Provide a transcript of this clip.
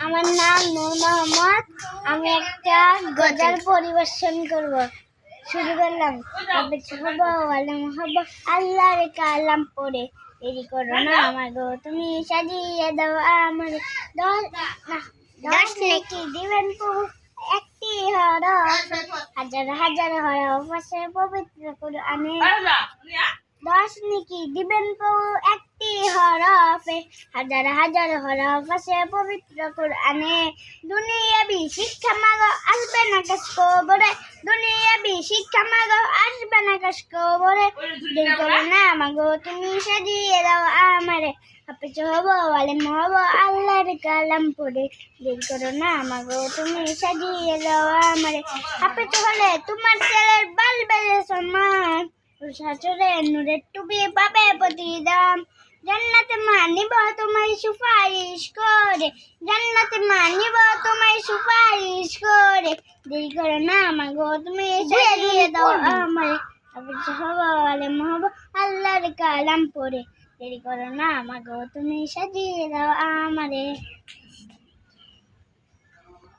আমার নাম নূর মোহাম্মদ। আমি একটা গজল পরিবেশন করব। শুরু করলাম। আল্লাহর কালাম পড়ে দেরি করো না আমার গো, তুমি সাজিয়ে দাও আমার। দশ নেকি দিবেন প্রভু একটি হরফ, হাজার হাজার হরফ আছে পবিত্র কোরআনে। 10 নেকি দিবেন প্রভু একটি হরফে, হাজার হাজার হরফ আছে পবিত্র কোরআনে। দুনিয়াবি শিক্ষা মাগো আসবে না কাজ কবরে, দুনিয়াবি শিক্ষা মাগো আসবে না কাজ কবরে। দেরি করো না মাগো, তুমি সাজিয়ে দাও আমারে, হাফেজ হব আলেম হব আল্লাহর কালাম পড়ে। দেরি করো না মাগো, তুমি সাজিয়ে দাও আমারে, হাফেজ হলে তোমার ছেলের বাল বেড়ে সম্মান, শাশুড়ে নূরের টুপি পাবে প্রতিদান। জান্নাতে মানিব তোমায় সুপারিশ করে, জান্নাতে মানিব তোমায় সুপারিশ করে। দেরি করো না মাগো, তুমি সাজিয়ে দাও আমারে, হাফেজ হব আলেম হব আল্লাহর কালাম পড়ে। দেরি করো না মাগো, তুমি সাজিয়ে দাও আমারে।